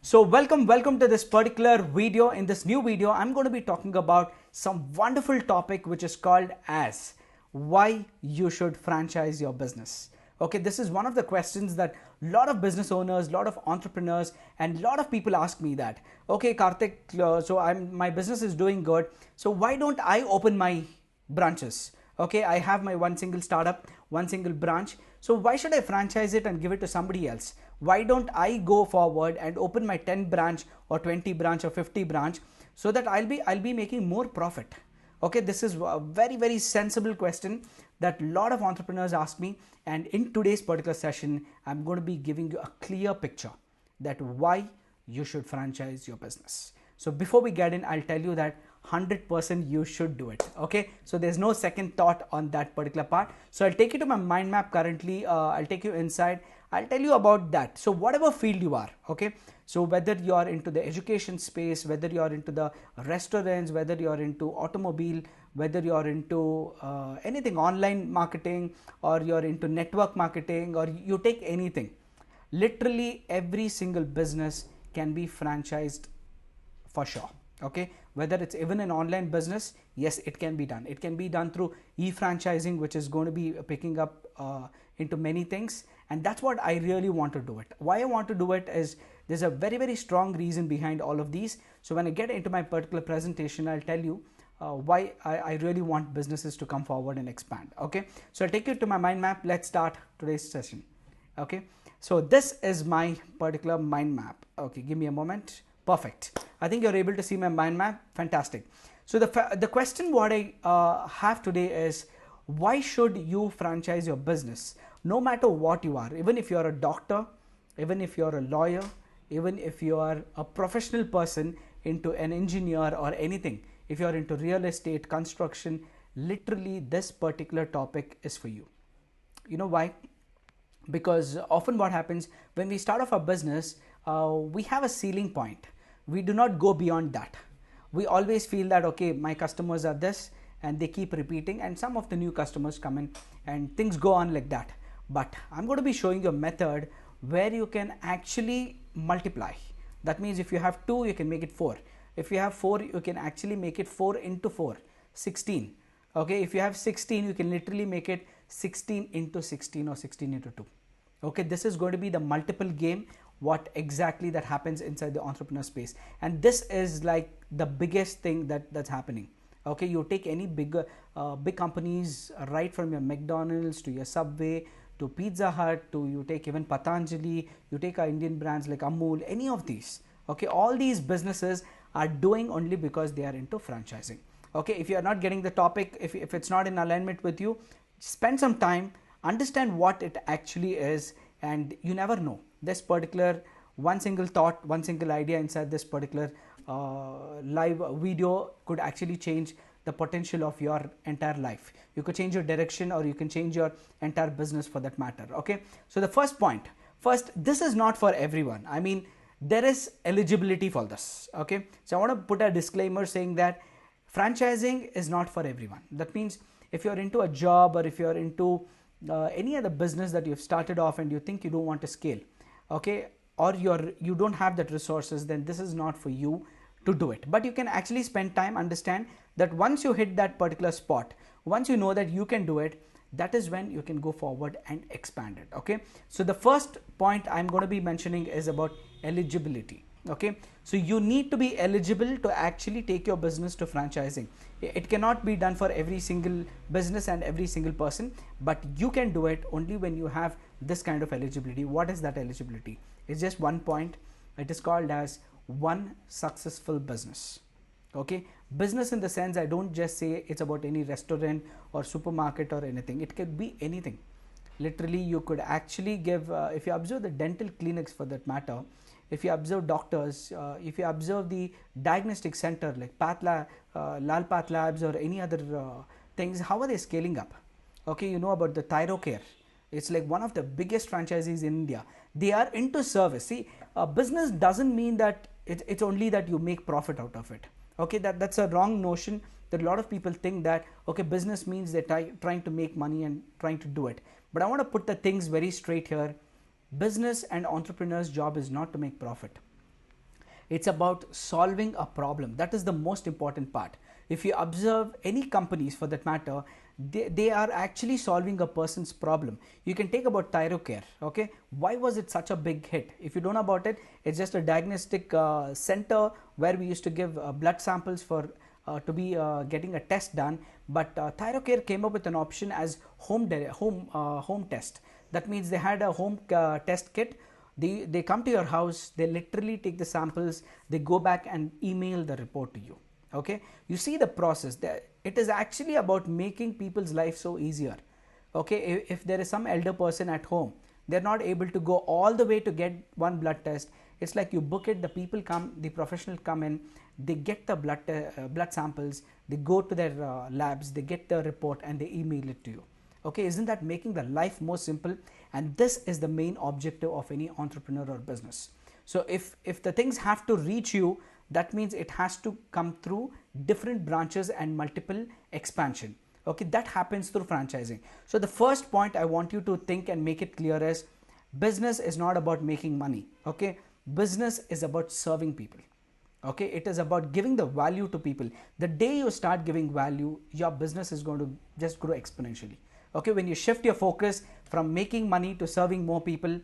So welcome to this particular video. In this new video, I'm going to be talking about some wonderful topic which is called as why you should franchise your business. Okay, this is one of the questions that a lot of business owners, a lot of entrepreneurs, and a lot of people ask me that. Okay, Karthik, my business is doing good. So why don't I open my branches? Okay, I have my one single startup, one single branch. So why should I franchise it and give it to somebody else? Why don't I go forward and open my 10 branch or 20 branch or 50 branch so that I'll be making more profit? Okay, this is a very sensible question that a lot of entrepreneurs ask me, and in today's particular session I'm going to be giving you a clear picture that why you should franchise your business. So before we get in, I'll tell you that 100% you should do it. Okay, so there's no second thought on that particular part. So I'll take you to my mind map currently. I'll take you inside. I'll tell you about that. So whatever field you are, okay, so whether you are into the education space, whether you are into the restaurants, whether you are into automobile, whether you are into anything online marketing, or you're into network marketing, or you take anything, literally every single business can be franchised for sure. Okay, whether it's even an online business, yes, it can be done. It can be done through e-franchising, which is going to be picking up into many things, and that's what I really want to do it. Why I want to do it is there's a very strong reason behind all of these. So when I get into my particular presentation, I'll tell you why I really want businesses to come forward and expand. Okay, so I'll take you to my mind map. Let's start today's session. Okay, so this is my particular mind map. Okay, give me a moment. Perfect. I think you're able to see my mind map. Fantastic. So the question what I have today is, why should you franchise your business? No matter what you are, even if you're a doctor, even if you're a lawyer, even if you are a professional person into an engineer or anything, if you're into real estate, construction, literally this particular topic is for you. You know why? Because often what happens when we start off a business, we have a ceiling point. We do not go beyond that. We always feel that, okay, my customers are this, and they keep repeating, and some of the new customers come in and things go on like that. But I'm going to be showing you a method where you can actually multiply. That means if you have 2, you can make it 4. If you have 4, you can actually make it 4 into 4, 16. Okay, if you have 16, you can literally make it 16 into 16 or 16 into 2. Okay, this is going to be the multiple game, what exactly that happens inside the entrepreneur space, and this is like the biggest thing that's happening. Okay, you take any big companies, right from your McDonald's to your Subway to Pizza Hut, to you take even Patanjali, you take our Indian brands like Amul, any of these. Okay, all these businesses are doing only because they are into franchising. Okay, if you are not getting the topic, if it's not in alignment with you, spend some time, understand what it actually is, and you never know, this particular one single thought, one single idea inside this particular live video could actually change the potential of your entire life. You could change your direction, or you can change your entire business for that matter. Okay, so the first point, this is not for everyone. I mean, there is eligibility for this. Okay, so I want to put a disclaimer saying that franchising is not for everyone. That means if you're into a job, or if you're into any other business that you've started off and you think you don't want to scale, okay, or you don't have that resources, then this is not for you to do it. But you can actually spend time, understand that once you hit that particular spot, once you know that you can do it, that is when you can go forward and expand it. Okay, so the first point I'm going to be mentioning is about eligibility. Okay, so you need to be eligible to actually take your business to franchising. It cannot be done for every single business and every single person, but you can do it only when you have this kind of eligibility. What is that eligibility? It's just one point. It is called as one successful business. Okay, business in the sense, I don't just say it's about any restaurant or supermarket or anything. It could be anything. Literally, you could actually give, if you observe the dental clinics for that matter, if you observe doctors, if you observe the diagnostic center like Lal Path Labs or any other things, how are they scaling up? Okay, you know about the ThyroCare. It's like one of the biggest franchisees in India. They are into service. See, business doesn't mean that it's only that you make profit out of it. Okay, that's a wrong notion that a lot of people think that, okay, business means they're trying to make money and trying to do it. But I want to put the things very straight here. Business and entrepreneur's job is not to make profit. It's about solving a problem. That is the most important part. If you observe any companies for that matter, they are actually solving a person's problem. You can take about Thyrocare. Okay, why was it such a big hit? If you don't know about it, it's just a diagnostic center where we used to give blood samples for to be getting a test done. But Thyrocare came up with an option as home test. That means they had a home test kit. They come to your house, they literally take the samples, they go back and email the report to you. Okay, you see the process there. It is actually about making people's life so easier. Okay, if there is some elder person at home, they're not able to go all the way to get one blood test. It's like you book it, the people come, the professionals come in, they get the blood samples, they go to their labs, they get the report and they email it to you. Okay, isn't that making the life more simple? And this is the main objective of any entrepreneur or business. So if the things have to reach you, that means it has to come through different branches and multiple expansion. Okay, that happens through franchising. So the first point I want you to think and make it clear is, business is not about making money. Okay, business is about serving people. Okay, it is about giving the value to people. The day you start giving value, your business is going to just grow exponentially. Okay, when you shift your focus from making money to serving more people,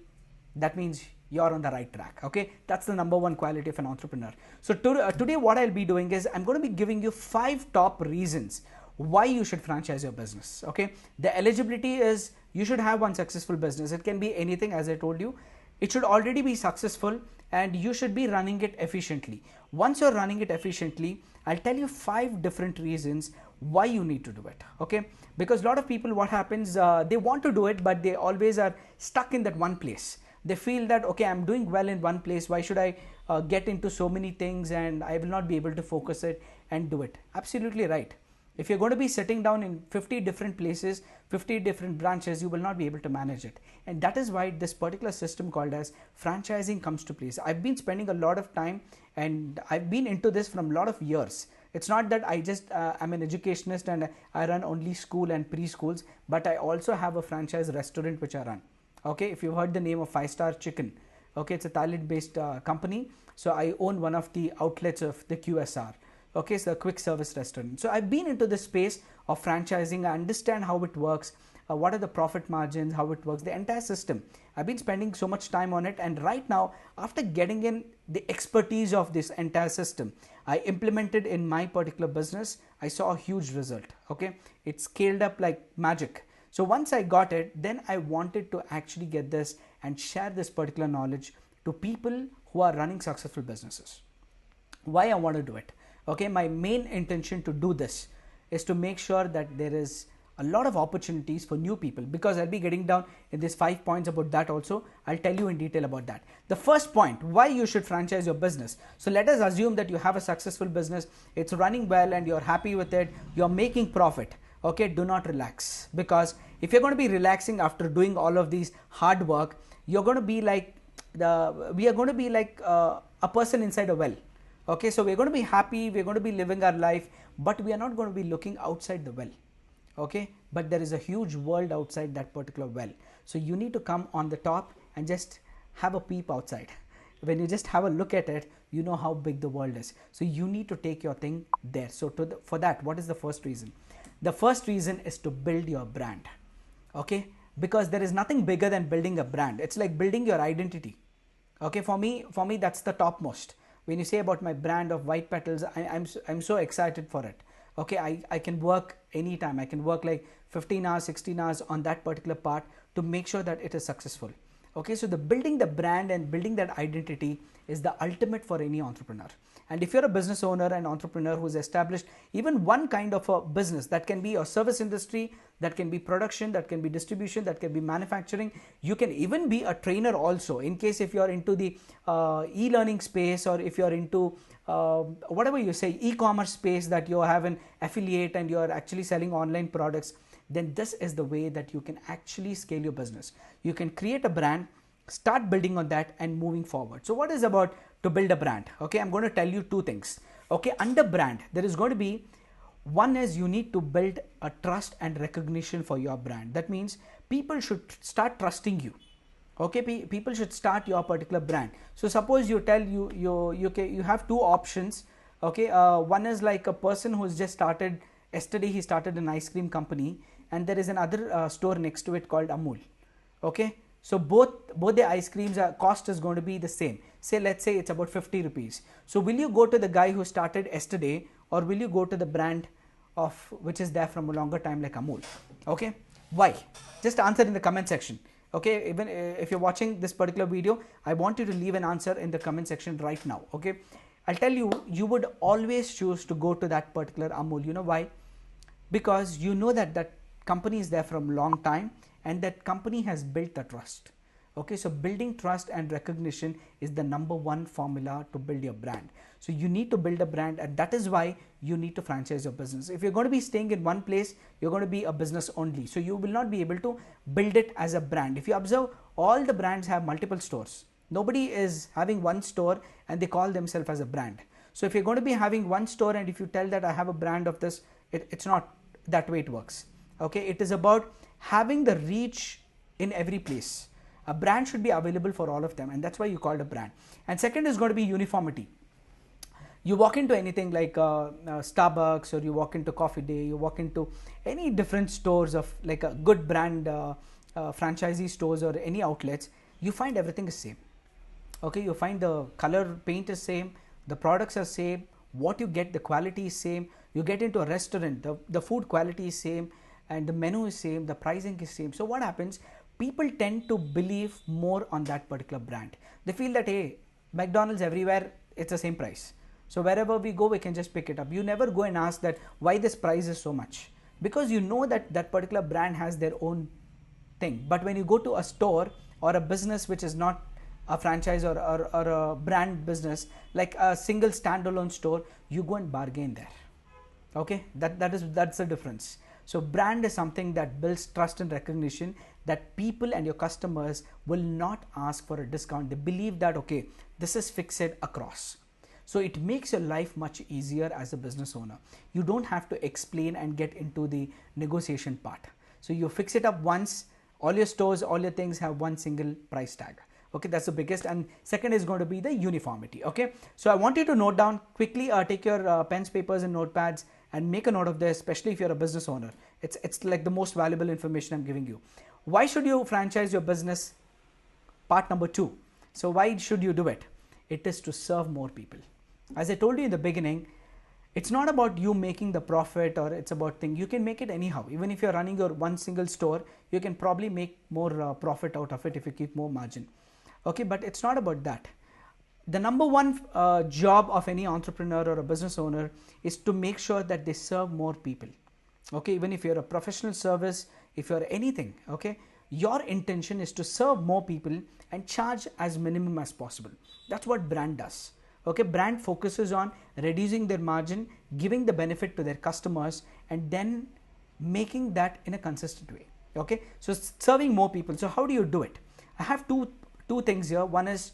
that means you're on the right track. Okay, that's the number one quality of an entrepreneur. So today what I'll be doing is I'm going to be giving you 5 top reasons why you should franchise your business. Okay, the eligibility is you should have one successful business. It can be anything, as I told you. It should already be successful and you should be running it efficiently. Once you're running it efficiently, I'll tell you 5 different reasons why you need to do it. Okay, because a lot of people, what happens, they want to do it, but they always are stuck in that one place. They feel that, okay, I'm doing well in one place, why should I get into so many things and I will not be able to focus it and do it. Absolutely right. If you're going to be sitting down in 50 different places, 50 different branches, you will not be able to manage it. And that is why this particular system called as franchising comes to place. I've been spending a lot of time and I've been into this from a lot of years. It's not that I just I'm an educationist and I run only school and preschools, but I also have a franchise restaurant which I run. Okay, if you've heard the name of 5-Star Chicken, okay, it's a Thailand based company. So I own one of the outlets of the QSR. Okay, so a quick service restaurant. So I've been into this space of franchising. I understand how it works, what are the profit margins, how it works, the entire system. I've been spending so much time on it, and right now, after getting in the expertise of this entire system, I implemented in my particular business. I saw a huge result. Okay, it scaled up like magic. So once I got it, then I wanted to actually get this and share this particular knowledge to people who are running successful businesses. Why I want to do it? Okay, my main intention to do this is to make sure that there is a lot of opportunities for new people, because I'll be getting down in these 5 points about that also. I'll tell you in detail about that. The first point, why you should franchise your business. So let us assume that you have a successful business, it's running well and you're happy with it, you're making profit. Okay, do not relax, because if you're going to be relaxing after doing all of these hard work, you're going to be like we are going to be like a person inside a well. Okay, so we're going to be happy, we're going to be living our life, but we are not going to be looking outside the well. Okay, but there is a huge world outside that particular well. So you need to come on the top and just have a peep outside. When you just have a look at it, you know how big the world is. So you need to take your thing there. So for that, what is the first reason? The first reason is to build your brand. Okay, because there is nothing bigger than building a brand. It's like building your identity. Okay, for me that's the topmost. When you say about my brand of White Petals, I'm so excited for it. Okay, I can work anytime. I can work like 15 hours, 16 hours on that particular part to make sure that it is successful. Okay, so the building the brand and building that identity is the ultimate for any entrepreneur. And if you're a business owner and entrepreneur who's established even one kind of a business, that can be a service industry, that can be production, that can be distribution, that can be manufacturing, you can even be a trainer also, in case if you're into the e-learning space, or if you're into whatever you say, e-commerce space, that you have an affiliate and you're actually selling online products, then this is the way that you can actually scale your business. You can create a brand, start building on that and moving forward. So what is about to build a brand? Okay, I'm going to tell you 2 things. Okay, under brand, there is going to be, one is you need to build a trust and recognition for your brand. That means people should start trusting you. Okay, people should start your particular brand. So suppose you tell you have two options. Okay, one is like a person who's just started yesterday, he started an ice cream company, and there is another store next to it called Amul. Okay, so both the ice creams cost is going to be the same. Say, let's say it's about 50 rupees. So will you go to the guy who started yesterday, or will you go to the brand of which is there from a longer time like Amul? Okay, why? Just answer in the comment section. Okay, even if you're watching this particular video, I want you to leave an answer in the comment section right now. Okay, I'll tell you, you would always choose to go to that particular Amul. You know why? Because you know that that company is there from a long time, and that company has built the trust. Okay, so building trust and recognition is the number one formula to build your brand. So you need to build a brand, and that is why you need to franchise your business. If you're going to be staying in one place, you're going to be a business only, so you will not be able to build it as a brand. If you observe, all the brands have multiple stores. Nobody is having one store and they call themselves as a brand. So if you're going to be having one store, and if you tell that I have a brand of this, it's not that way it works. Okay, it is about having the reach in every place. A brand should be available for all of them, and that's why you call it a brand. And second is going to be uniformity. You walk into anything like Starbucks, or you walk into Coffee Day, you walk into any different stores of like a good brand franchisee stores or any outlets, you find everything is same. Okay, you find the color paint is same, the products are same, what you get, the quality is same. You get into a restaurant, the food quality is same, and the menu is same, the pricing is same. So what happens? People tend to believe more on that particular brand. They feel that, hey, McDonald's everywhere, it's the same price. So wherever we go, we can just pick it up. You never go and ask that why this price is so much, because you know that that particular brand has their own thing. But when you go to a store or a business which is not a franchise or a brand business, like a single standalone store, you go and bargain there. Okay, that's the difference. So brand is something that builds trust and recognition, that people and your customers will not ask for a discount. They believe that, okay, this is fixed across. So it makes your life much easier as a business owner. You don't have to explain and get into the negotiation part. So you fix it up once, all your stores, all your things have one single price tag. Okay, that's the biggest. And second is going to be the uniformity. Okay, so I want you to note down quickly, take your pens, papers and notepads and make a note of this, especially if you're a business owner. It's like the most valuable information I'm giving you. Why should you franchise your business? Part number 2. So why should you do it? It is to serve more people. As I told you in the beginning, it's not about you making the profit, or it's about thing. You can make it anyhow. Even if you're running your one single store, you can probably make more profit out of it if you keep more margin. Okay, but it's not about that. The number one job of any entrepreneur or a business owner is to make sure that they serve more people. Okay, even if you're a professional service, if you're anything, okay, your intention is to serve more people and charge as minimum as possible. That's what brand does. Okay, brand focuses on reducing their margin, giving the benefit to their customers, and then making that in a consistent way. Okay, so serving more people. So how do you do it? I have two things here. One is,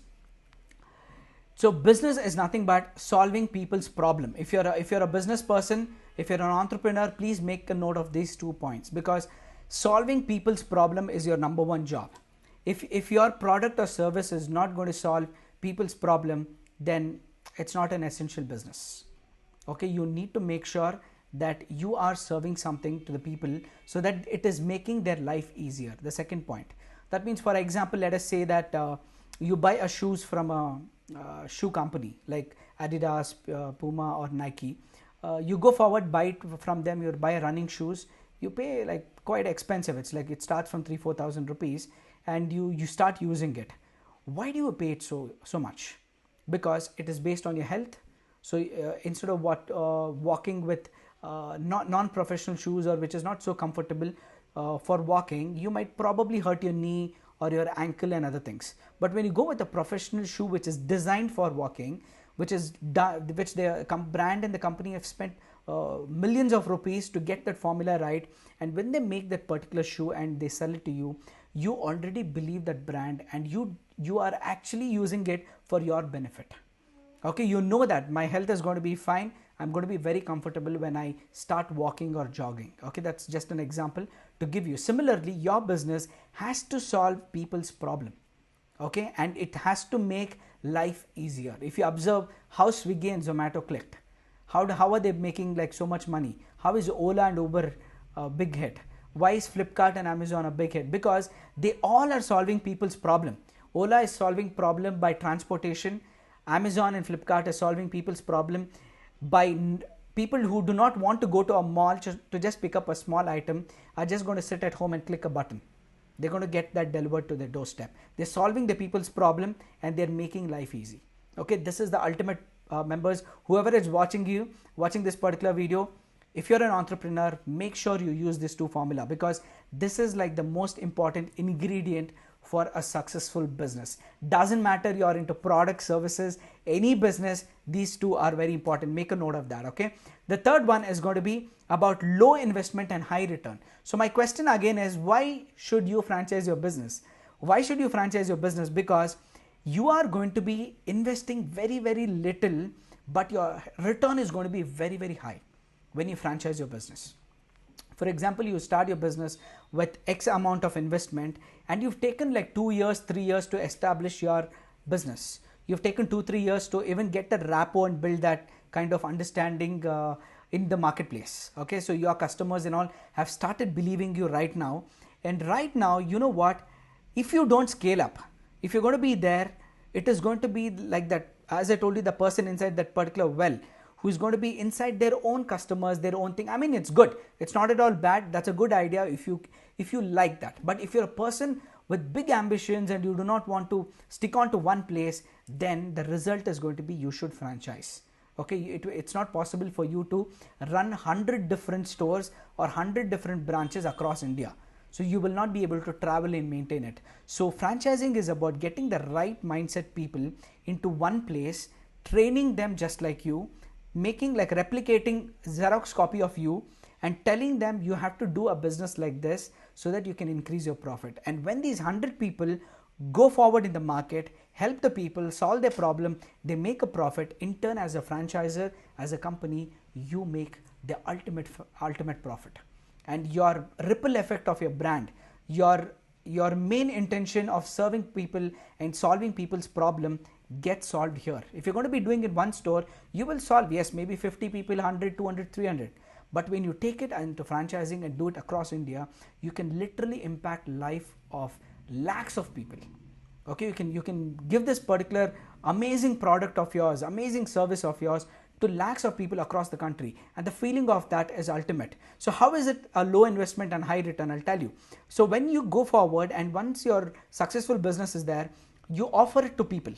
so business is nothing but solving people's problem. If you're a business person, if you're an entrepreneur, please make a note of these 2 points, because solving people's problem is your number one job. If your product or service is not going to solve people's problem, then it's not an essential business. Okay, you need to make sure that you are serving something to the people so that it is making their life easier. The second point. That means, for example, let us say that you buy a shoes from a shoe company like Adidas, Puma or Nike. You go forward, buy it from them, you buy running shoes, you pay like quite expensive. It's like it starts from 3,000-4,000 rupees, and you start using it. Why do you pay it so much? Because it is based on your health. So instead of walking with non-professional shoes, or which is not so comfortable for walking, you might probably hurt your knee or your ankle and other things. But when you go with a professional shoe which is designed for walking, which the brand and the company have spent millions of rupees to get that formula right, and when they make that particular shoe and they sell it to you, you already believe that brand, and you are actually using it for your benefit. Okay, you know that my health is going to be fine, I'm going to be very comfortable when I start walking or jogging. Okay, that's just an example to give you. Similarly, your business has to solve people's problem. okay, and it has to make life easier. If you observe how Swiggy and Zomato clicked, how are they making like so much money? How is Ola and Uber a big hit? Why is Flipkart and Amazon a big hit? Because they all are solving people's problem. Ola is solving problem by transportation. Amazon and Flipkart are solving people's problem by people who do not want to go to a mall to just pick up a small item, are just going to sit at home and click a button. They're going to get that delivered to their doorstep. They're solving the people's problem and they're making life easy. Okay, this is the ultimate members. Whoever is watching this particular video, if you're an entrepreneur, make sure you use this two formula, because this is like the most important ingredient for a successful business. Doesn't matter you're into product, services, any business, these two are very important. Make a note of that, okay? The third one is going to be about low investment and high return. So my question again is, why should you franchise your business? Why should you franchise your business? Because you are going to be investing very, very little, but your return is going to be very, very high when you franchise your business. For example, you start your business with X amount of investment and you've taken like 2 years, 3 years to establish your business. You've taken 2-3 years to even get that rapport and build that kind of understanding in the marketplace. Okay, so your customers and all have started believing you right now. And right now, you know what? If you don't scale up, if you're going to be there, it is going to be like that, as I told you, the person inside that particular well, who is going to be inside their own customers, their own thing. I mean, it's good. It's not at all bad. That's a good idea if you like that. But if you're a person with big ambitions and you do not want to stick on to one place, then the result is going to be you should franchise. Okay, it's not possible for you to run 100 different stores or 100 different branches across India. So you will not be able to travel and maintain it. So franchising is about getting the right mindset people into one place, training them just like you, making like replicating Xerox copy of you and telling them you have to do a business like this so that you can increase your profit. And when these 100 people go forward in the market, help the people, solve their problem, they make a profit. In turn, as a franchisor, as a company, you make the ultimate profit. And your ripple effect of your brand, your main intention of serving people and solving people's problem gets solved here. If you're going to be doing it one store, you will solve, yes, maybe 50 people, 100, 200, 300. But when you take it into franchising and do it across India, you can literally impact life of lakhs of people. Okay, you can give this particular amazing product of yours, amazing service of yours to lakhs of people across the country, and the feeling of that is ultimate. So how is it a low investment and high return? I'll tell you. So when you go forward and once your successful business is there, you offer it to people.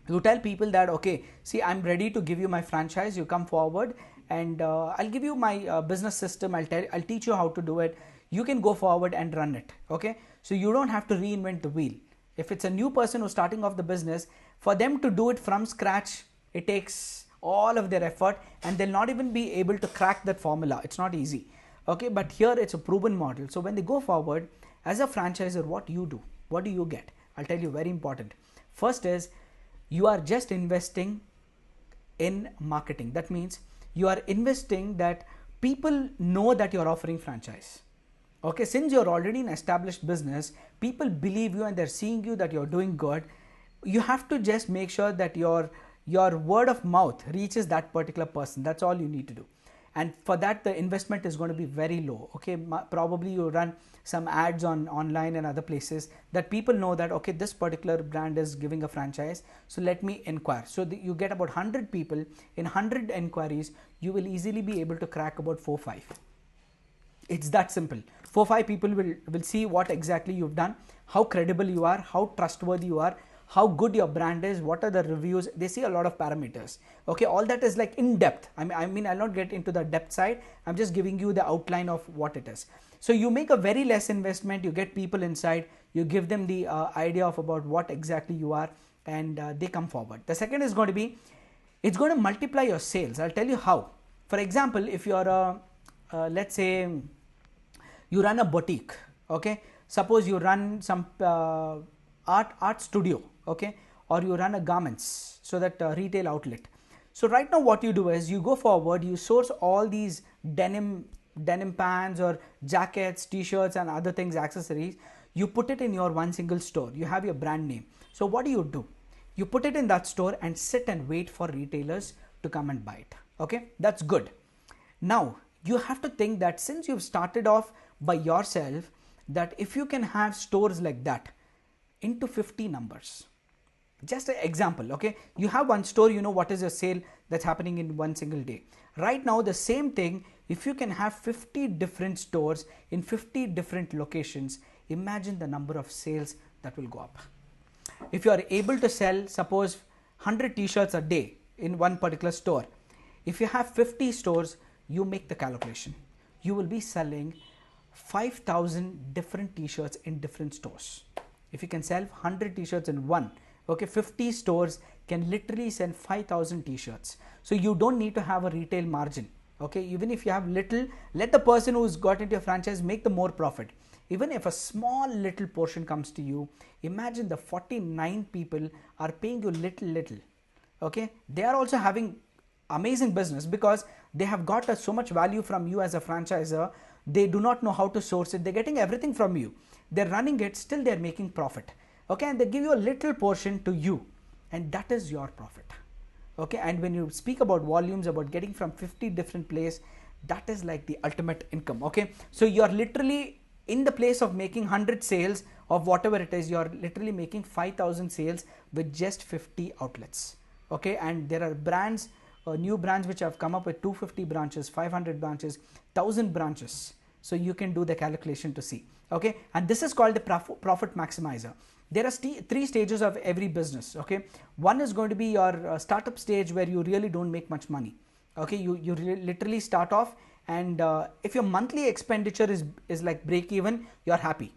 You tell people that, okay, see, I'm ready to give you my franchise. You come forward and I'll give you my business system. I'll teach you how to do it. You can go forward and run it. Okay, so you don't have to reinvent the wheel. If it's a new person who's starting off the business, for them to do it from scratch, it takes all of their effort and they'll not even be able to crack that formula. It's not easy. Okay, but here it's a proven model. So when they go forward as a franchisor, what you do, what do you get? I'll tell you, very important. First is, you are just investing in marketing. That means you are investing that people know that you're offering franchise. Okay, since you're already an established business, people believe you and they're seeing you that you're doing good. You have to just make sure that your word of mouth reaches that particular person. That's all you need to do. And for that, the investment is going to be very low. Okay, probably you run some ads online and other places that people know that, okay, this particular brand is giving a franchise, so let me inquire. So you get about 100 people. In 100 inquiries, you will easily be able to crack about 4-5. It's that simple. 4-5 people will see what exactly you've done, how credible you are, how trustworthy you are, how good your brand is, what are the reviews. They see a lot of parameters. Okay, all that is like in depth. I mean, I'll not get into the depth side. I'm just giving you the outline of what it is. So you make a very less investment, you get people inside, you give them the idea of about what exactly you are, and they come forward. The second is going to be, it's going to multiply your sales. I'll tell you how. For example, if you're let's say you run a boutique, okay, suppose you run some art studio, okay, or you run a garments, so that retail outlet. So right now what you do is you go forward, you source all these denim pants or jackets, t-shirts and other things, accessories. you put it in your one single store, you have your brand name. So what do? You put it in that store and sit and wait for retailers to come and buy it. Okay, that's good. Now you have to think that since you've started off by yourself, that if you can have stores like that into 50 numbers, just an example, okay, you have one store, you know what is your sale that's happening in one single day. Right now the same thing, if you can have 50 different stores in 50 different locations, imagine the number of sales that will go up. If you are able to sell, suppose 100 t-shirts a day in one particular store, if you have 50 stores, you make the calculation, you will be selling 5,000 different t-shirts in different stores. If you can sell 100 t-shirts in one, okay, 50 stores can literally sell 5,000 t-shirts. So you don't need to have a retail margin. Okay, even if you have little, let the person who's got into your franchise make the more profit. Even if a small little portion comes to you, imagine the 49 people are paying you little. Okay, they are also having amazing business because they have got so much value from you as a franchisor. They do not know how to source it. They're getting everything from you. They're running it, still they're making profit. Okay, and they give you a little portion to you, and that is your profit. Okay, and when you speak about volumes, about getting from 50 different places, that is like the ultimate income. Okay, so you're literally in the place of making 100 sales of whatever it is, you're literally making 5,000 sales with just 50 outlets. Okay, and there are brands, new brands which have come up with 250 branches, 500 branches, 1,000 branches. So you can do the calculation to see. Okay, and this is called the profit maximizer. There are three stages of every business. Okay, one is going to be your startup stage where you really don't make much money. Okay, you literally start off, and if your monthly expenditure is like break even, you're happy.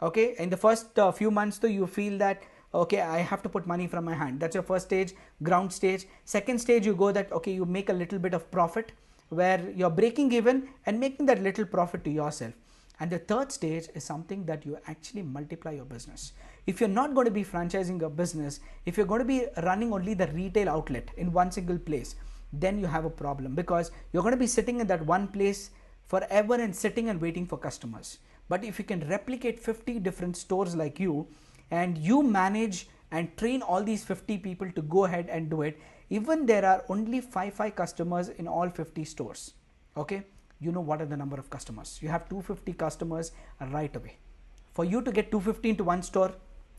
Okay, in the first few months though, you feel that okay, I have to put money from my hand. That's your first stage, ground stage. Second stage, you go that okay, you make a little bit of profit where you're breaking even and making that little profit to yourself. And the third stage is something that you actually multiply your business. If you're not going to be franchising your business, if you're going to be running only the retail outlet in one single place, then you have a problem because you're going to be sitting in that one place forever and sitting and waiting for customers. But if you can replicate 50 different stores like you, and you manage and train all these 50 people to go ahead and do it, even there are only 5 customers in all 50 stores. Okay, you know what are the number of customers. You have 250 customers right away. For you to get 250 into one store,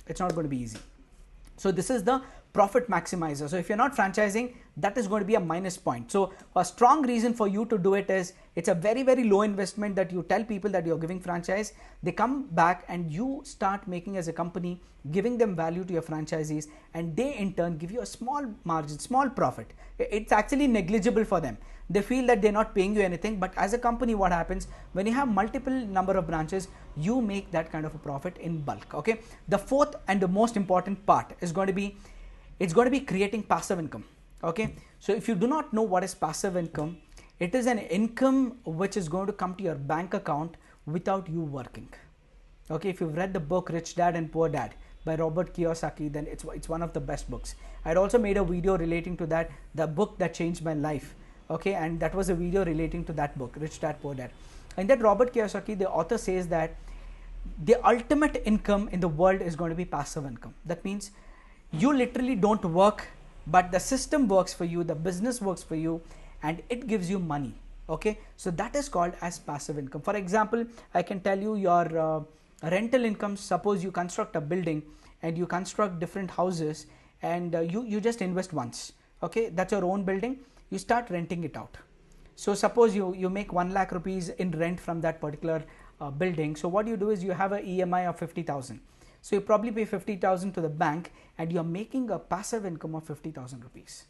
it's not going to be easy. So this is the profit maximizer. So if you're not franchising, that is going to be a minus point. So a strong reason for you to do it is it's a very low investment that you tell people that you're giving franchise. They come back and you start making as a company, giving them value to your franchisees, and they in turn give you a small margin, small profit. It's actually negligible for them. They feel that they're not paying you anything, but as a company, what happens when you have multiple number of branches, you make that kind of a profit in bulk. Okay, the fourth and the most important part is going to be, it's going to be creating passive income. Okay, so if you do not know what is passive income, it is an income which is going to come to your bank account without you working. Okay, if you've read the book Rich Dad and Poor Dad by Robert Kiyosaki, then it's one of the best books. I'd also made a video relating to that, the book that changed my life. Okay, and that was a video relating to that book, Rich Dad Poor Dad. And that Robert Kiyosaki, the author, says that the ultimate income in the world is going to be passive income. That means you literally don't work, but the system works for you, the business works for you, and it gives you money. Okay, so that is called as passive income. For example, I can tell you your rental income. Suppose you construct a building and you construct different houses, and you just invest once. Okay, that's your own building. You start renting it out. So suppose you make 1 lakh rupees in rent from that particular building. So what you do is you have an EMI of 50,000. So you probably pay 50,000 to the bank, and you're making a passive income of 50,000 rupees.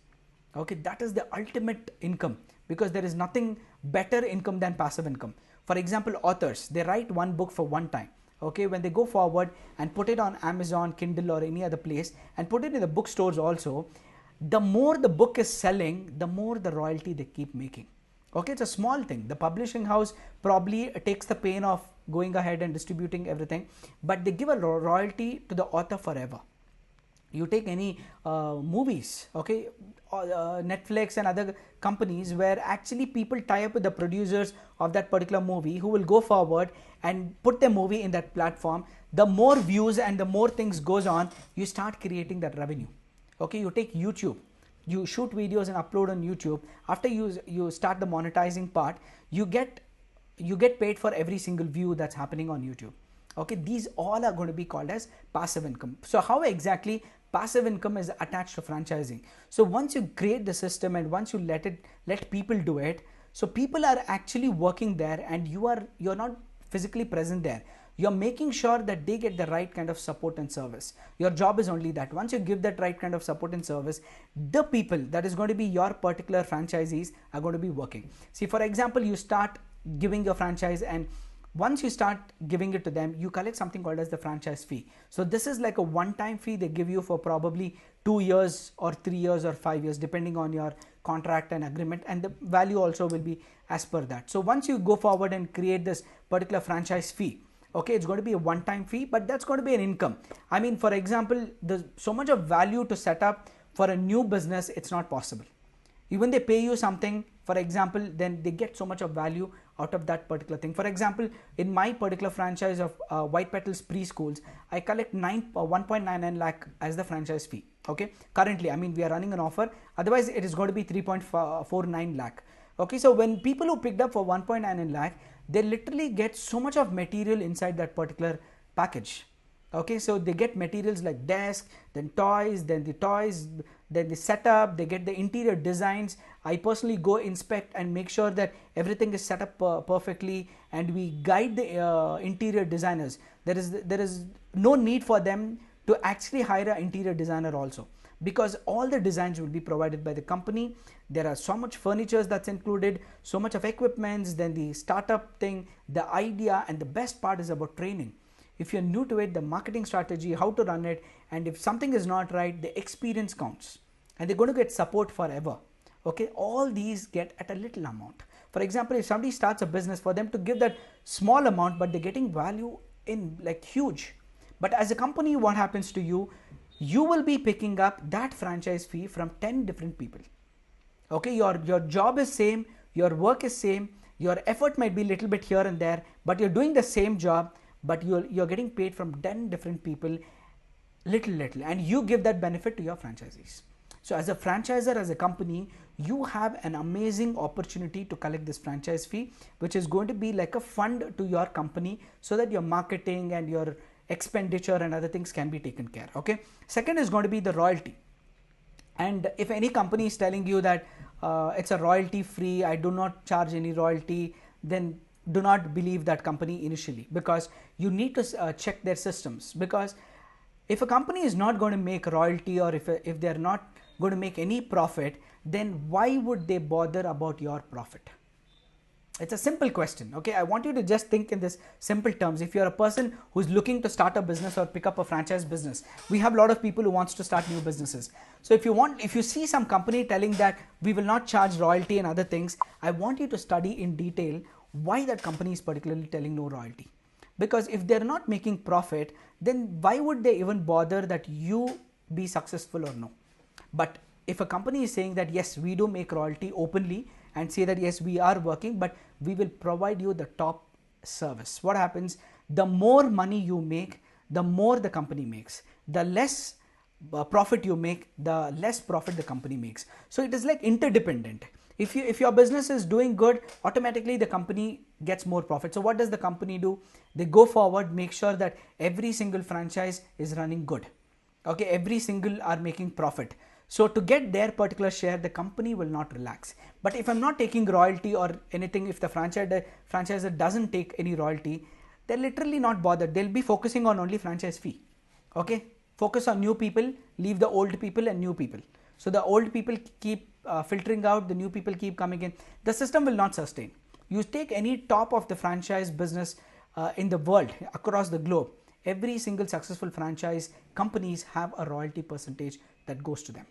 Okay, that is the ultimate income, because there is nothing better income than passive income. For example, authors, they write one book for one time. Okay, when they go forward and put it on Amazon, Kindle, or any other place, and put it in the bookstores also, the more the book is selling, the more the royalty they keep making. Okay, it's a small thing. The publishing house probably takes the pain of going ahead and distributing everything, but they give a royalty to the author forever. You take any movies, okay, Netflix and other companies where actually people tie up with the producers of that particular movie who will go forward and put the movie in that platform. The more views and the more things goes on, you start creating that revenue. Okay, you take YouTube, you shoot videos and upload on YouTube. After you start the monetizing part, you get paid for every single view that's happening on YouTube. Okay, these all are going to be called as passive income. So how exactly passive income is attached to franchising? So once you create the system and once you let people do it, so people are actually working there and you're not physically present there. You're making sure that they get the right kind of support and service. Your job is only that. Once you give that right kind of support and service, the people that is going to be your particular franchisees are going to be working. See, for example, you start giving your franchise, and once you start giving it to them, you collect something called as the franchise fee. So this is like a one-time fee they give you for probably 2 years or 3 years or 5 years, depending on your contract and agreement, and the value also will be as per that. So once you go forward and create this particular franchise fee, okay, it's going to be a one-time fee, but that's going to be an income. I mean, for example, there's so much of value to set up for a new business, it's not possible. Even they pay you something, for example, then they get so much of value out of that particular thing. For example, in my particular franchise of White Petals Preschools, I collect 1.99 lakh as the franchise fee. Okay, currently, I mean, we are running an offer. Otherwise, it is going to be 3.49 lakh. Okay, so when people who picked up for 1.99 lakh, they literally get so much of material inside that particular package. Okay, so they get materials like desk, then toys, then the setup, they get the interior designs. I personally go inspect and make sure that everything is set up perfectly, and we guide the interior designers. There is no need for them to actually hire an interior designer also, because all the designs will be provided by the company. There are so much furniture that's included, so much of equipments, then the startup thing, the idea, and the best part is about training. If you're new to it, the marketing strategy, how to run it, and if something is not right, the experience counts, and they're going to get support forever. Okay, all these get at a little amount. For example, if somebody starts a business, for them to give that small amount, but they're getting value in like huge. But as a company, what happens to you? You will be picking up that franchise fee from 10 different people. Okay, your job is same, your work is same, your effort might be a little bit here and there, but you're doing the same job, but you're getting paid from 10 different people, little, and you give that benefit to your franchisees. So as a franchisor, as a company, you have an amazing opportunity to collect this franchise fee, which is going to be like a fund to your company, so that your marketing and your expenditure and other things can be taken care. Okay, second is going to be the royalty. And if any company is telling you that it's a royalty free, I do not charge any royalty, then do not believe that company initially, because you need to check their systems. Because if a company is not going to make royalty, or if they're not going to make any profit, then why would they bother about your profit? It's a simple question. Okay, I want you to just think in this simple terms. If you're a person who's looking to start a business or pick up a franchise business, we have a lot of people who wants to start new businesses. So if you see some company telling that we will not charge royalty and other things, I want you to study in detail why that company is particularly telling no royalty. Because if they're not making profit, then why would they even bother that you be successful or no? But if a company is saying that yes, we do make royalty openly, and say that yes, we are working, but we will provide you the top service, what happens? The more money you make, the more the company makes. The less profit you make, the less profit the company makes. So it is like interdependent. If your business is doing good, automatically the company gets more profit. So what does the company do? They go forward, make sure that every single franchise is running good. Okay, every single are making profit. So to get their particular share, the company will not relax. But if I'm not taking royalty or anything, if the franchisor doesn't take any royalty, they're literally not bothered. They'll be focusing on only franchise fee. Okay, focus on new people, leave the old people and new people. So the old people keep filtering out, the new people keep coming in. The system will not sustain. You take any top of the franchise business in the world, across the globe, every single successful franchise companies have a royalty percentage that goes to them.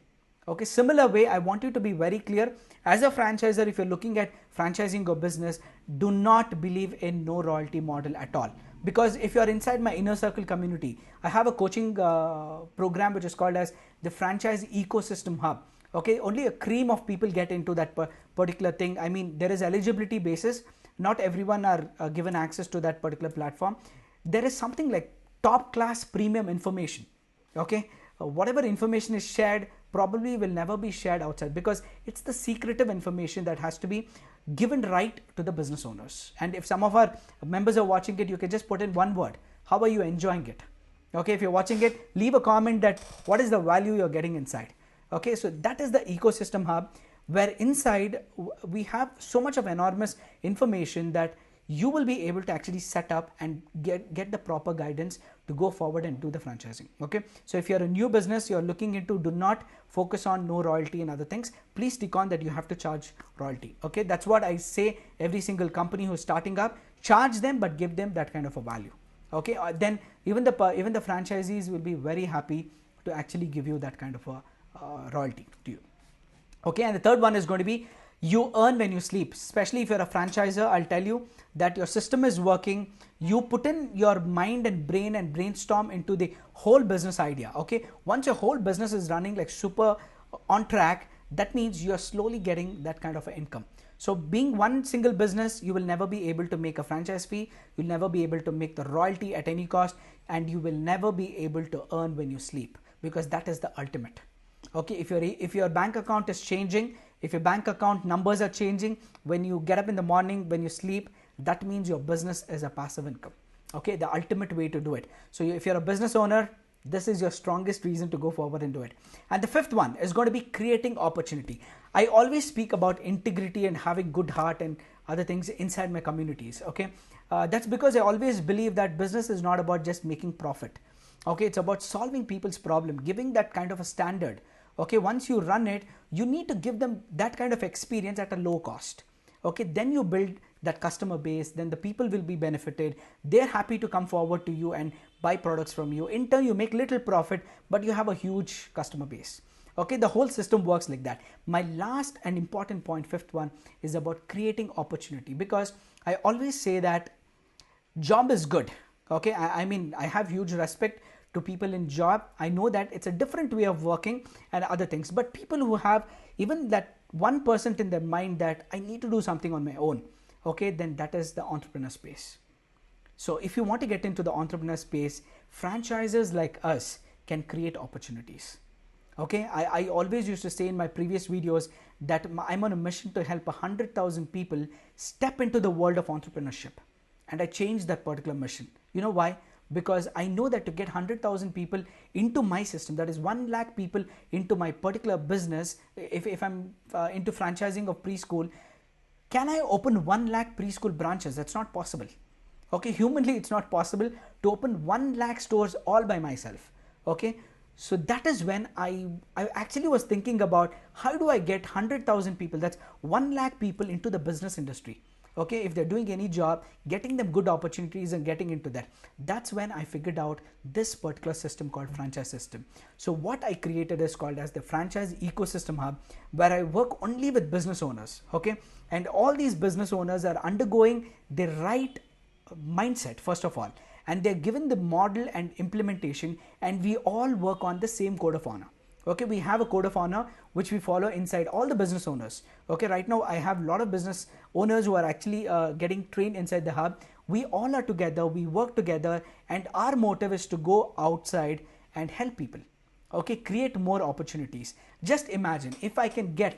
Okay, similar way, I want you to be very clear. As a franchisor, if you're looking at franchising your business, do not believe in no royalty model at all. Because if you're inside my inner circle community, I have a coaching program which is called as the Franchise Ecosystem Hub. Okay, only a cream of people get into that particular thing. I mean, there is eligibility basis. Not everyone are given access to that particular platform. There is something like top class premium information. Okay, whatever information is shared probably will never be shared outside, because it's the secretive information that has to be given right to the business owners. And if some of our members are watching it, you can just put in one word: how are you enjoying it? Okay, if you're watching it, leave a comment that what is the value you're getting inside. Okay, so that is the ecosystem hub, where inside we have so much of enormous information that you will be able to actually set up and get the proper guidance to go forward and do the franchising. Okay, so if you're a new business, you're looking into, do not focus on no royalty and other things. Please stick on that you have to charge royalty. Okay, that's what I say. Every single company who's starting up, charge them, but give them that kind of a value. Okay, then even the franchisees will be very happy to actually give you that kind of a royalty to you. Okay, and the third one is going to be you earn when you sleep. Especially if you're a franchisor, I'll tell you that your system is working. You put in your mind and brain and brainstorm into the whole business idea. Okay, once your whole business is running like super on track, that means you're slowly getting that kind of an income. So being one single business, you will never be able to make a franchise fee. You'll never be able to make the royalty at any cost, and you will never be able to earn when you sleep, because that is the ultimate. Okay, if your bank account is changing, if your bank account numbers are changing when you get up in the morning, when you sleep, that means your business is a passive income. Okay, the ultimate way to do it. So if you're a business owner, this is your strongest reason to go forward and do it. And the fifth one is going to be creating opportunity. I always speak about integrity and having good heart and other things inside my communities. Okay, that's because I always believe that business is not about just making profit. Okay, it's about solving people's problem, giving that kind of a standard. Okay, once you run it, you need to give them that kind of experience at a low cost. Okay, then you build that customer base, then the people will be benefited. They're happy to come forward to you and buy products from you. In turn, you make little profit, but you have a huge customer base. Okay, the whole system works like that. My last and important point, fifth one, is about creating opportunity, because I always say that job is good. Okay, I mean, I have huge respect to people in job. I know that it's a different way of working and other things, but people who have even that 1% in their mind that I need to do something on my own, okay, then that is the entrepreneur space. So if you want to get into the entrepreneur space, franchisors like us can create opportunities. Okay, I always used to say in my previous videos that I'm on a mission to help 100,000 people step into the world of entrepreneurship. And I changed that particular mission. You know why? Because I know that to get 100,000 people into my system, that is 1 lakh people into my particular business, if I'm into franchising of preschool, can I open 1 lakh preschool branches? That's not possible. Okay, humanly it's not possible to open 1 lakh stores all by myself. Okay, so that is when I actually was thinking about how do I get 100,000 people, that's 1 lakh people into the business industry. Okay, if they're doing any job, getting them good opportunities and getting into that. That's when I figured out this particular system called franchise system. So what I created is called as the Franchise Ecosystem Hub, where I work only with business owners. Okay, and all these business owners are undergoing the right mindset first of all, and they're given the model and implementation, and we all work on the same code of honor. Okay, we have a code of honor which we follow inside all the business owners. Okay, right now I have a lot of business owners who are actually getting trained inside the hub. We all are together, we work together, and our motive is to go outside and help people. Okay, create more opportunities. Just imagine if I can get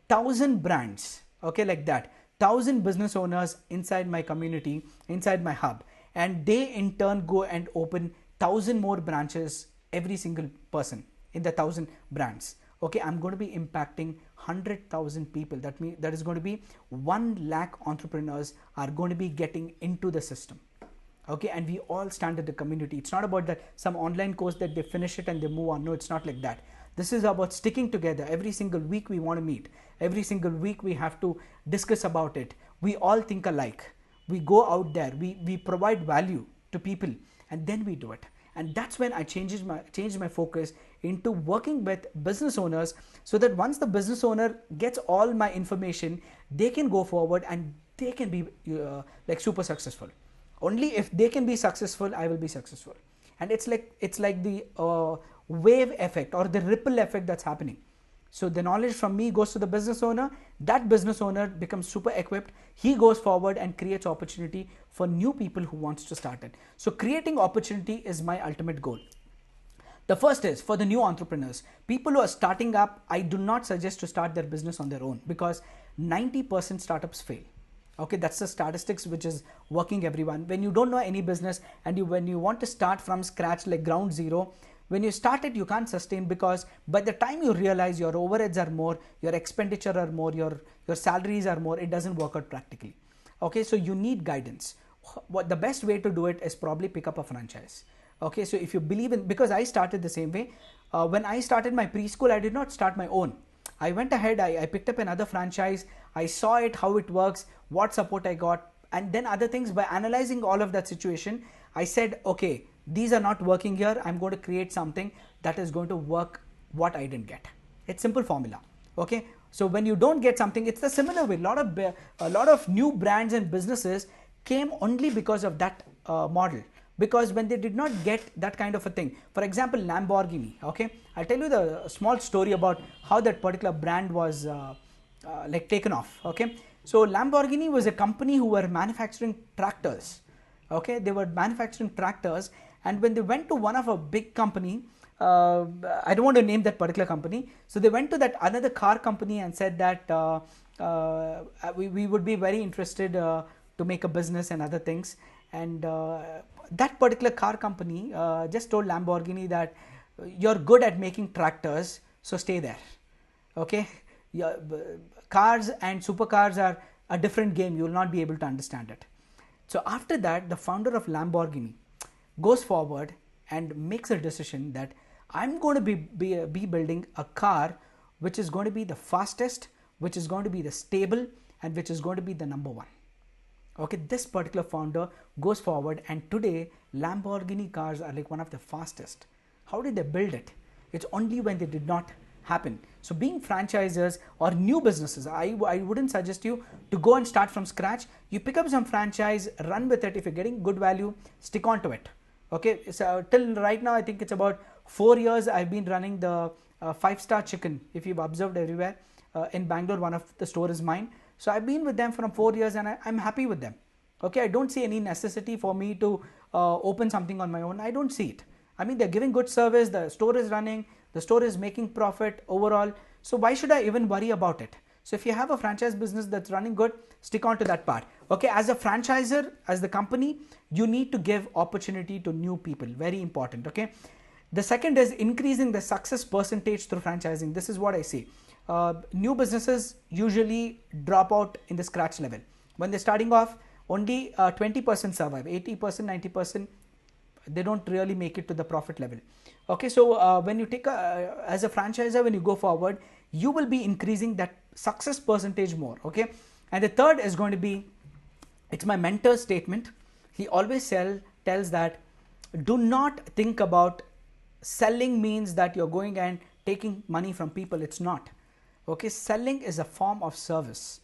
1,000 brands, okay, like that, 1,000 business owners inside my community, inside my hub, and they in turn go and open 1,000 more branches, every single person in the 1,000 brands. Okay, I'm going to be impacting 100,000 people. That means that is going to be 1 lakh entrepreneurs are going to be getting into the system. Okay, and we all stand at the community. It's not about that some online course that they finish it and they move on. No, it's not like that. This is about sticking together. Every single week we want to meet. Every single week we have to discuss about it. We all think alike. We go out there. We provide value to people, and then we do it. And that's when I changed my focus into working with business owners, so that once the business owner gets all my information, they can go forward and they can be like super successful. Only if they can be successful, I will be successful. And it's like the wave effect or the ripple effect that's happening. So the knowledge from me goes to the business owner, that business owner becomes super equipped, he goes forward and creates opportunity for new people who wants to start it. So creating opportunity is my ultimate goal. The first is for the new entrepreneurs, people who are starting up. I do not suggest to start their business on their own, because 90% startups fail. Okay, that's the statistics which is working everyone. When you don't know any business and when you want to start from scratch, like ground zero, when you start it, you can't sustain, because by the time you realize your overheads are more, your expenditure are more, your salaries are more, it doesn't work out practically. Okay, so you need guidance. What the best way to do it is probably pick up a franchise. Okay, so if you believe in, because I started the same way. When I started my preschool, I did not start my own. I went ahead, I picked up another franchise, I saw it, how it works, what support I got, and then other things. By analyzing all of that situation, I said, okay, these are not working here, I'm going to create something that is going to work what I didn't get. It's simple formula. Okay, so when you don't get something, it's the similar way. A lot of new brands and businesses came only because of that model. Because when they did not get that kind of a thing, for example, Lamborghini, okay, I'll tell you the small story about how that particular brand was like taken off. Okay, so Lamborghini was a company who were manufacturing tractors. Okay, they were manufacturing tractors, and when they went to one of a big company, I don't want to name that particular company, so they went to that another car company and said that we would be very interested to make a business and other things. And that particular car company just told Lamborghini that you're good at making tractors, so stay there. Okay, cars and supercars are a different game, you will not be able to understand it. So after that, the founder of Lamborghini goes forward and makes a decision that I'm going to be building a car which is going to be the fastest, which is going to be the stable, and which is going to be the number one. Okay, this particular founder goes forward, and today Lamborghini cars are like one of the fastest. How did they build it? It's only when they did not happen. So being franchisors or new businesses, I wouldn't suggest you to go and start from scratch. You pick up some franchise, run with it. If you're getting good value, stick on to it. Okay, so till right now, I think it's about 4 years I've been running the 5-star chicken. If you've observed everywhere, in Bangalore, one of the store is mine. So I've been with them for 4 years and I'm happy with them. Okay, I don't see any necessity for me to open something on my own. I don't see it. I mean, they're giving good service, the store is running, the store is making profit overall. So why should I even worry about it? So if you have a franchise business that's running good, stick on to that part. Okay, as a franchisor, as the company, you need to give opportunity to new people. Very important. Okay. The second is increasing the success percentage through franchising. This is what I see. New businesses usually drop out in the scratch level. When they're starting off, only 20% survive, 80%, 90%, they don't really make it to the profit level. Okay, so when you take as a franchisor, when you go forward, you will be increasing that success percentage more. Okay, and the third is going to be, it's my mentor's statement. He always tells that do not think about selling means that you're going and taking money from people. It's not. Okay, selling is a form of service.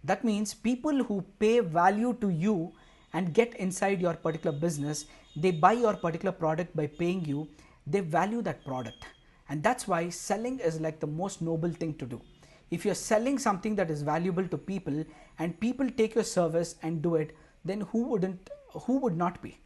That means people who pay value to you and get inside your particular business, they buy your particular product by paying you, they value that product. And that's why selling is like the most noble thing to do. If you're selling something that is valuable to people and people take your service and do it, then who would not be?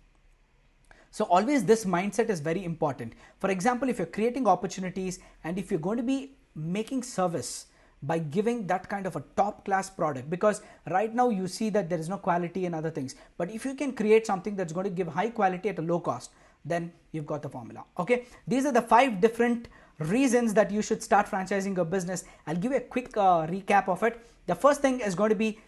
So always this mindset is very important. For example, if you're creating opportunities and if you're going to be making service by giving that kind of a top class product, because right now you see that there is no quality and other things, but if you can create something that's going to give high quality at a low cost, then you've got the formula. Okay, these are the 5 different reasons that you should start franchising your business. I'll give you a quick recap of it. The first thing is going to be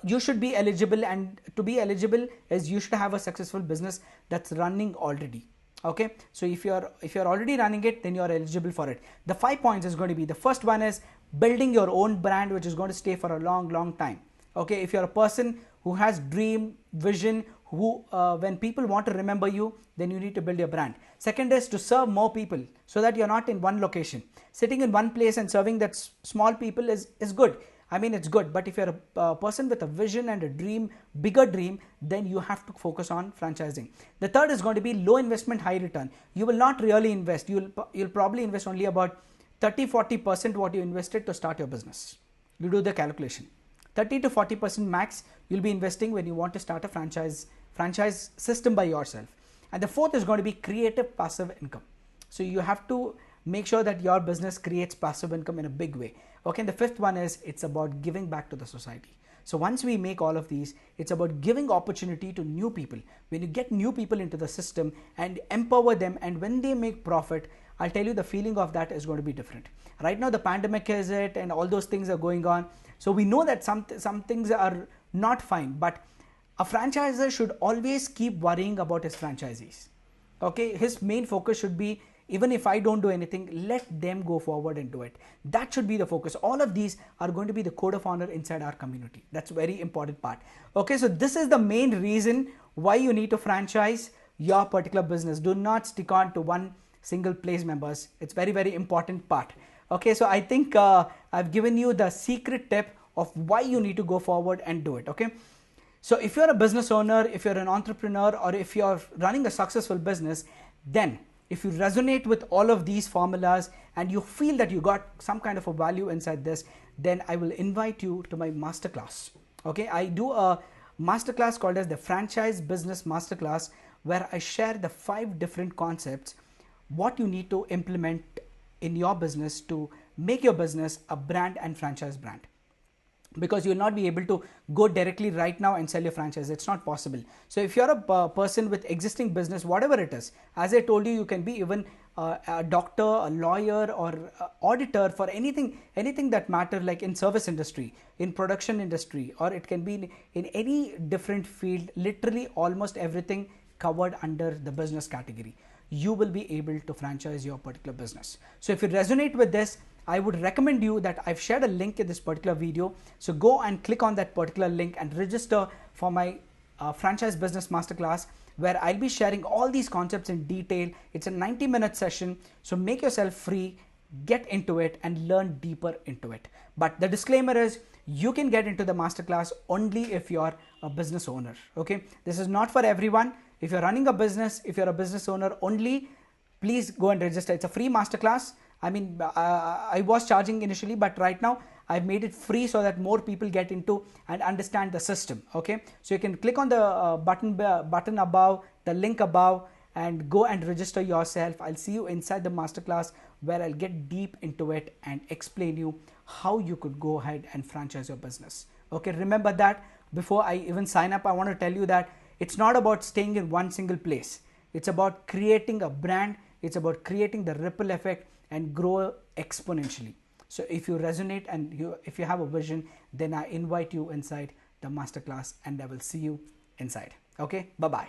you should be eligible, and to be eligible is you should have a successful business that's running already. Okay, so if you're already running it, then you're eligible for it. The 5 points is going to be, the first one is building your own brand which is going to stay for a long time. Okay, if you're a person who has dream, vision, who when people want to remember you, then you need to build your brand. Second is to serve more people so that you're not in one location. Sitting in one place and serving that small people is good. I mean, it's good, but if you're a person with a vision and a dream, bigger dream, then you have to focus on franchising. The third is going to be low investment, high return. You will not really invest. You'll probably invest only about 30-40% what you invested to start your business. You do the calculation. 30 to 40% max you'll be investing when you want to start a franchise system by yourself. And the fourth is going to be creative passive income. So you have to make sure that your business creates passive income in a big way. Okay, and the fifth one is it's about giving back to the society. So once we make all of these, it's about giving opportunity to new people. When you get new people into the system and empower them, and when they make profit, I'll tell you the feeling of that is going to be different. Right now the pandemic is it and all those things are going on. So we know that some things are not fine, but a franchisor should always keep worrying about his franchisees. Okay, his main focus should be, even if I don't do anything, let them go forward and do it. That should be the focus. All of these are going to be the code of honor inside our community. That's a very important part. Okay, so this is the main reason why you need to franchise your particular business. Do not stick on to one single place, members. It's very, very important part. Okay, so I think I've given you the secret tip of why you need to go forward and do it. Okay, so if you're a business owner, if you're an entrepreneur, or if you're running a successful business, then if you resonate with all of these formulas and you feel that you got some kind of a value inside this, then I will invite you to my masterclass. Okay, I do a masterclass called as the Franchise Business Masterclass, where I share the 5 different concepts, what you need to implement in your business to make your business a brand and franchise brand. Because you'll not be able to go directly right now and sell your franchise. It's not possible. So if you're a person with existing business, whatever it is, as I told you, you can be even a doctor, a lawyer, or auditor for anything that matter, like in service industry, in production industry, or it can be in any different field, literally almost everything covered under the business category. You will be able to franchise your particular business. So if you resonate with this, I would recommend you that I've shared a link in this particular video. So go and click on that particular link and register for my Franchise Business Masterclass, where I'll be sharing all these concepts in detail. It's a 90-minute session. So make yourself free, get into it and learn deeper into it. But the disclaimer is you can get into the masterclass only if you're a business owner. Okay, this is not for everyone. If you're running a business, if you're a business owner only, please go and register. It's a free masterclass. I mean, I was charging initially, but right now I've made it free so that more people get into and understand the system. Okay, so you can click on the button above, the link above, and go and register yourself. I'll see you inside the masterclass, where I'll get deep into it and explain you how you could go ahead and franchise your business. Okay, remember that. Before I even sign up, I want to tell you that it's not about staying in one single place. It's about creating a brand. It's about creating the ripple effect and grow exponentially. So if you resonate and if you have a vision, then I invite you inside the masterclass and I will see you inside. Okay, bye-bye.